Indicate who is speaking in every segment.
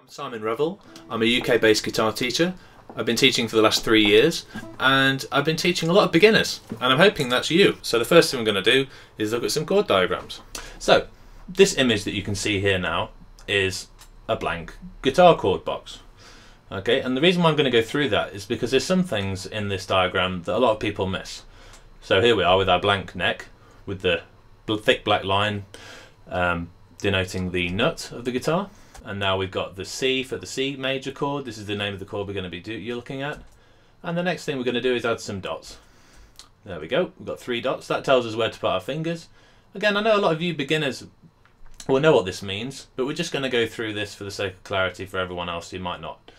Speaker 1: I'm Simon Revel. I'm a UK-based guitar teacher. I've been teaching for the last 3 years and I've been teaching a lot of beginners, and I'm hoping that's you. So the first thing we're going to do is look at some chord diagrams. So this image that you can see here now is a blank guitar chord box. Okay, and the reason why I'm going to go through that is because there's some things in this diagram that a lot of people miss. So here we are with our blank neck with the thick black line denoting the nut of the guitar. And now we've got the C for the C major chord. This is the name of the chord we're going to be you're looking at. And the next thing we're going to do is add some dots. There we go. We've got 3 dots. That tells us where to put our fingers. Again, I know a lot of you beginners will know what this means, but we're just going to go through this for the sake of clarity for everyone else who might not.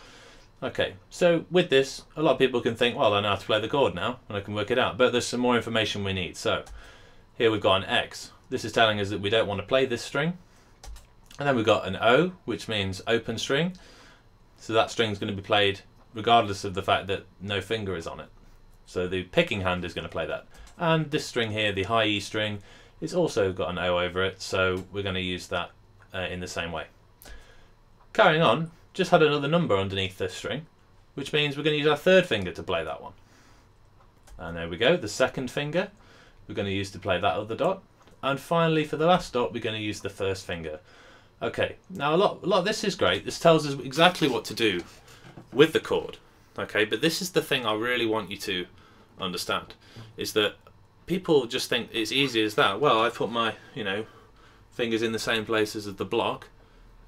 Speaker 1: Okay, so with this, a lot of people can think, well, I know how to play the chord now, and I can work it out. But there's some more information we need. So here we've got an X. This is telling us that we don't want to play this string. And then we've got an O, which means open string. So that string is going to be played regardless of the fact that no finger is on it. So the picking hand is going to play that. And this string here, the high E string, it's also got an O over it, so we're going to use that in the same way. Carrying on, just had another number underneath this string, which means we're going to use our third finger to play that one. And there we go, the second finger we're going to use to play that other dot. And finally, for the last dot, we're going to use the first finger. Okay, now a lot of this is great. This tells us exactly what to do with the chord. Okay, but this is the thing I really want you to understand, is that people just think it's easy as that. Well, I put my, fingers in the same places as the block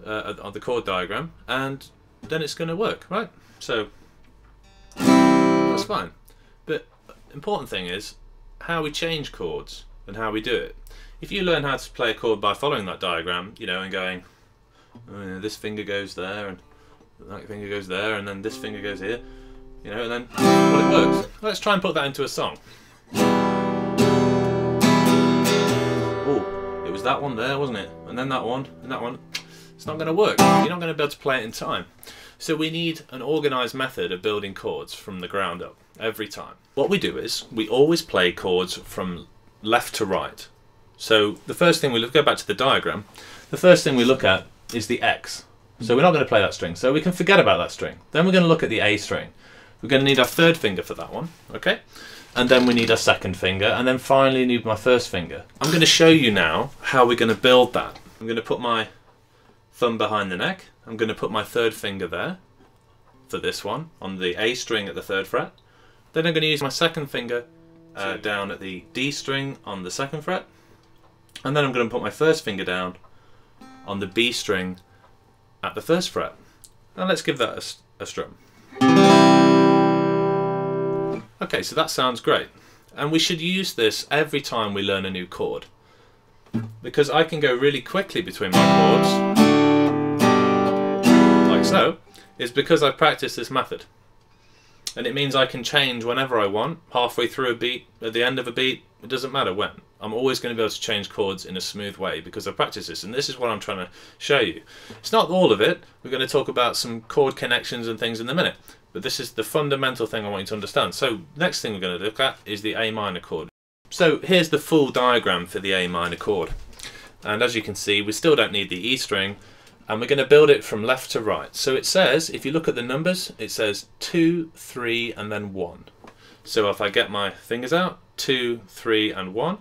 Speaker 1: on the chord diagram, and then it's going to work, right? So that's fine. But important thing is how we change chords and how we do it. If you learn how to play a chord by following that diagram, and going, this finger goes there, and that finger goes there, and then this finger goes here, and then, well, it works. Let's try and put that into a song. Oh, it was that one there, wasn't it? And then that one, and that one. It's not going to work. You're not going to be able to play it in time. So we need an organised method of building chords from the ground up, every time. What we do is, we always play chords from left to right. So the first thing we look, go back to the diagram, the first thing we look at is the X. So we're not going to play that string, so we can forget about that string. Then we're going to look at the A string. We're going to need our third finger for that one, okay? And then we need our second finger, and then finally need my first finger. I'm going to show you now how we're going to build that. I'm going to put my thumb behind the neck. I'm going to put my third finger there for this one, on the A string at the 3rd fret. Then I'm going to use my second finger down at the D string on the 2nd fret. And then I'm going to put my first finger down on the B string at the 1st fret. Now let's give that a strum. Okay, so that sounds great. And we should use this every time we learn a new chord, because I can go really quickly between my chords, like so, is because I've practiced this method. And it means I can change whenever I want, halfway through a beat, at the end of a beat, it doesn't matter when. I'm always going to be able to change chords in a smooth way because I've practiced this, and this is what I'm trying to show you. It's not all of it. We're going to talk about some chord connections and things in a minute, but this is the fundamental thing I want you to understand. So next thing we're going to look at is the A minor chord. So here's the full diagram for the A minor chord, and as you can see, we still don't need the E string, and we're going to build it from left to right. So it says, if you look at the numbers, it says 2, 3, and then 1. So if I get my fingers out, 2, 3, and 1.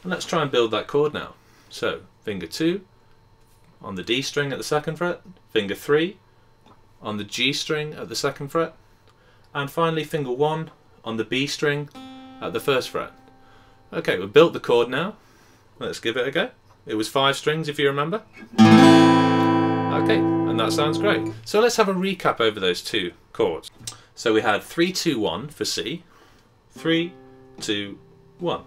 Speaker 1: And let's try and build that chord now. So finger 2 on the D string at the 2nd fret, finger 3 on the G string at the 2nd fret, and finally finger 1 on the B string at the 1st fret. Okay, we've built the chord now. Let's give it a go. It was 5 strings if you remember. Okay, and that sounds great. So let's have a recap over those 2 chords. So we had 3, 2, 1 for C, 3, 2, 1.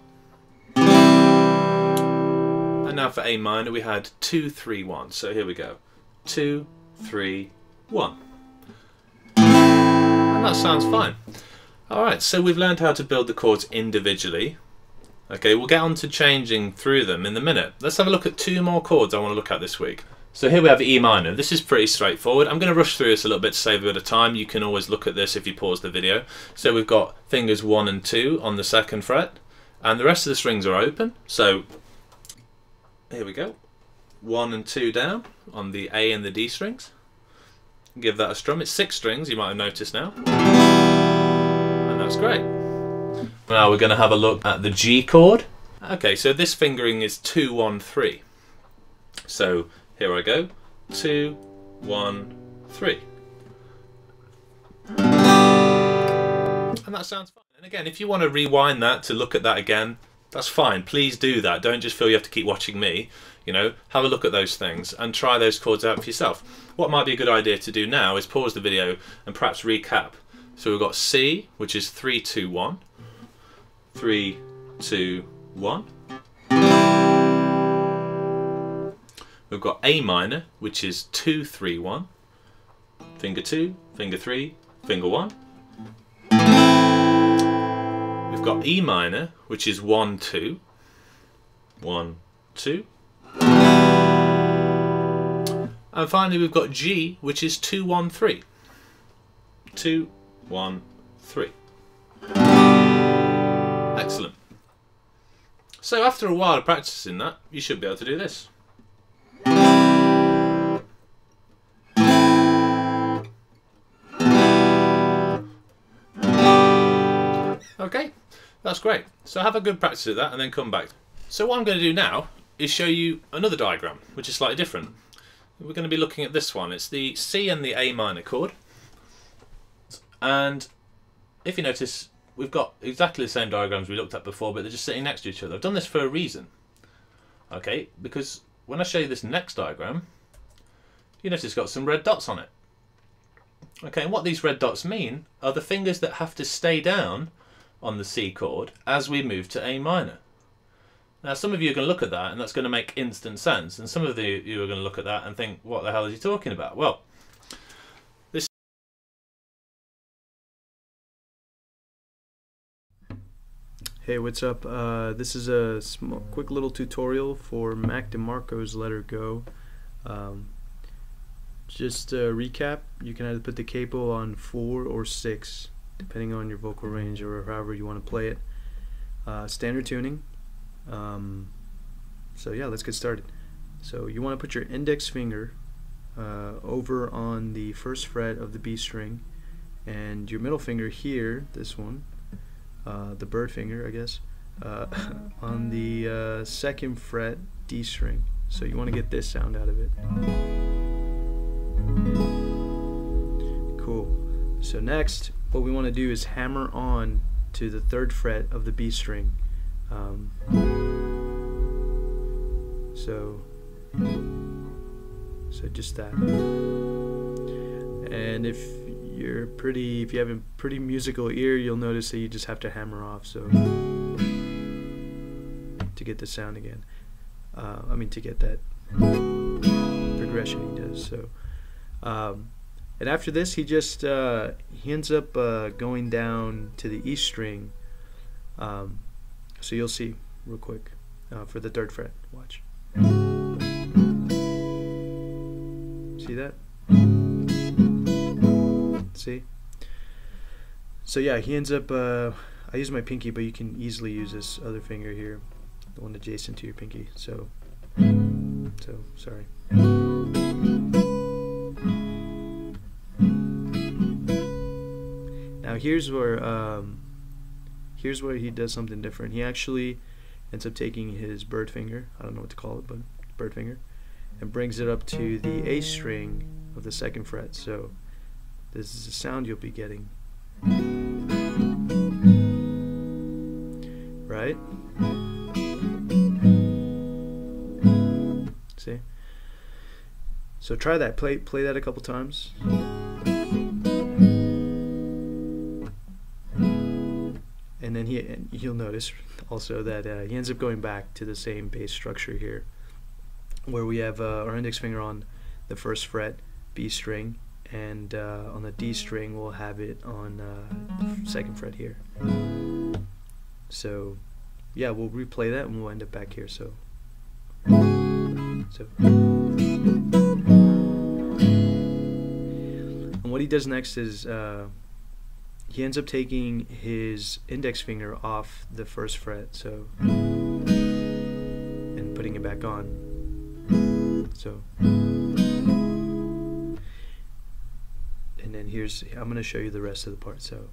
Speaker 1: And now for A minor we had 2, 3, 1. So here we go. 2, 3, 1. And that sounds fine. Alright, so we've learned how to build the chords individually. Okay, we'll get on to changing through them in a minute. Let's have a look at 2 more chords I want to look at this week. So here we have E minor. This is pretty straightforward. I'm going to rush through this a little bit to save a bit of time. You can always look at this if you pause the video. So we've got fingers 1 and 2 on the 2nd fret, and the rest of the strings are open. So here we go. 1 and 2 down on the A and the D strings. Give that a strum. It's 6 strings, you might have noticed now. And that's great. Now we're going to have a look at the G chord. Okay, so this fingering is 2, 1, 3. So here I go. 2, 1, 3. And that sounds fine. And again, if you want to rewind that to look at that again, that's fine. Please do that. Don't just feel you have to keep watching me. You know, have a look at those things and try those chords out for yourself. What might be a good idea to do now is pause the video and perhaps recap. So we've got C, which is 3, 2, 1. 3, 2, 1. We've got A minor, which is 2, 3, 1. Finger 2, finger 3, finger 1. We've got E minor, which is 1, 2. 1, 2. And finally we've got G, which is 2, 1, 3. 2, 1, 3. Excellent. So after a while of practicing that, you should be able to do this. Okay, that's great. So have a good practice at that and then come back. So what I'm going to do now is show you another diagram, which is slightly different. We're going to be looking at this one. It's the C and the A minor chord. And if you notice, we've got exactly the same diagrams we looked at before, but they're just sitting next to each other. I've done this for a reason. Okay, because when I show you this next diagram, you notice it's got some red dots on it. Okay, and what these red dots mean are the fingers that have to stay down on the C chord as we move to A minor. Now some of you are going to look at that and that's going to make instant sense, and some of you are going to look at that and think, what the hell is he talking about? Well, this.
Speaker 2: Hey, what's up? This is a quick little tutorial for Mac DeMarco's Let Her Go. Just to recap, you can either put the capo on 4 or 6 depending on your vocal range or however you want to play it. Standard tuning. So yeah, let's get started. So you want to put your index finger over on the first fret of the B string, and your middle finger here, this one, the bird finger I guess, on the second fret D string. So you want to get this sound out of it. Cool. So next, what we want to do is hammer on to the third fret of the B string. So just that. And if you have a pretty musical ear, you'll notice that you just have to hammer off. So to get the sound again, I mean to get that progression he does. So. And after this, he just he ends up going down to the E string. So you'll see real quick for the third fret. Watch. See that? See? So yeah, he ends up. I use my pinky, but you can easily use this other finger here, the one adjacent to your pinky. So sorry. Now here's where he does something different. He actually ends up taking his bird finger, I don't know what to call it, but bird finger, and brings it up to the A string of the second fret. So this is the sound you'll be getting. Right? See? So try that. Play that a couple times. And then you'll notice also that he ends up going back to the same bass structure here, where we have our index finger on the first fret, B string, and on the D string we'll have it on the second fret here. So yeah, we'll replay that and we'll end up back here. So and what he does next is he ends up taking his index finger off the first fret, so, and putting it back on. So, I'm gonna show you the rest of the part. So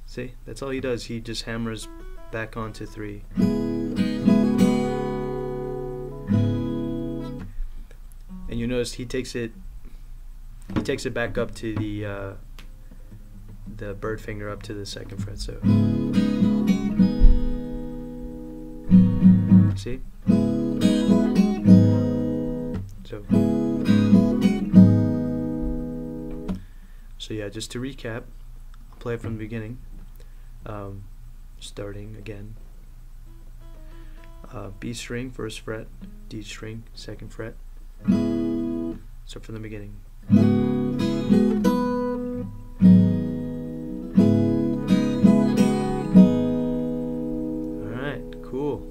Speaker 2: see, that's all he does. He just hammers back onto 3. And you notice he takes it back up to the bird finger up to the 2nd fret. So see? So yeah, just to recap, I'll play it from the beginning. Starting again. B string, 1st fret, D string, 2nd fret. So from the beginning. Alright, cool.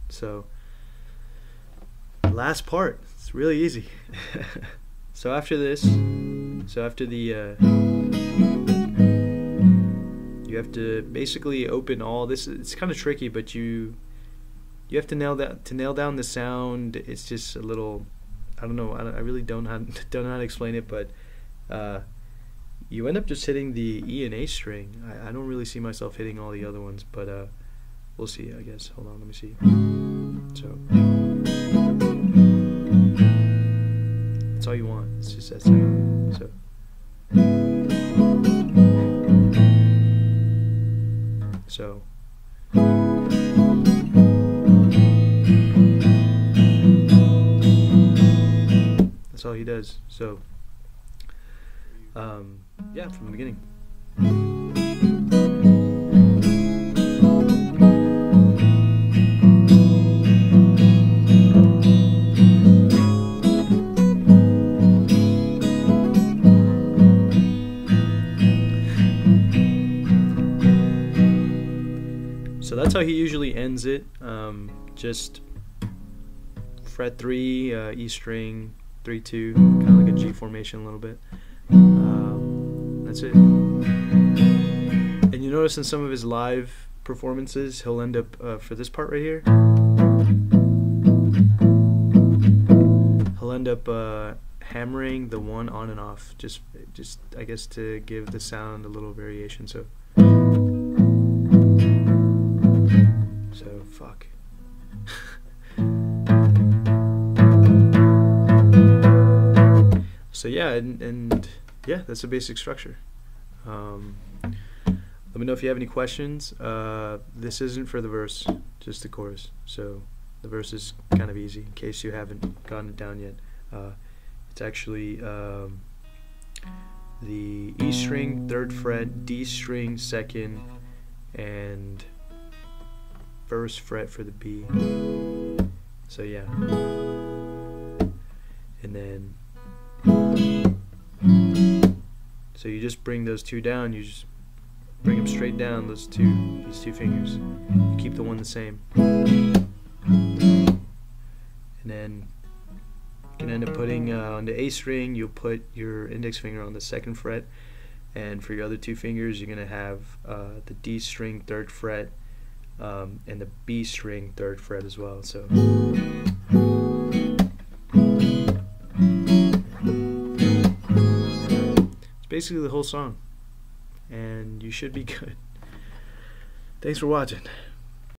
Speaker 2: So, last part. It's really easy. So after this, you have to basically open all this. It's kind of tricky, but you have to nail down the sound. It's just a little, I don't know. I really don't know how to explain it, but you end up just hitting the E and A string. I don't really see myself hitting all the other ones, but we'll see. I guess. Hold on, let me see. So that's all you want. It's just that sound. So. So that's all he does. So yeah, from the beginning. So that's how he usually ends it. Just fret 3, E string, 3-2, kind of like a G formation a little bit. That's it. And you notice in some of his live performances, he'll end up for this part right here. He'll end up hammering the 1 on and off, just I guess to give the sound a little variation. So. Fuck. So yeah, and yeah, that's the basic structure. Let me know if you have any questions. This isn't for the verse, just the chorus. So the verse is kind of easy in case you haven't gotten it down yet. It's actually the E string, 3rd fret, D string, 2nd, and 1st fret for the B. So yeah, and then so you just bring those 2 down. You just bring them straight down. These two fingers. You keep the 1 the same, and then you can end up putting on the A string. You'll put your index finger on the 2nd fret, and for your other 2 fingers, you're gonna have the D string, 3rd fret. And the B string, 3rd fret as well. So it's basically the whole song, and you should be good. Thanks for watching.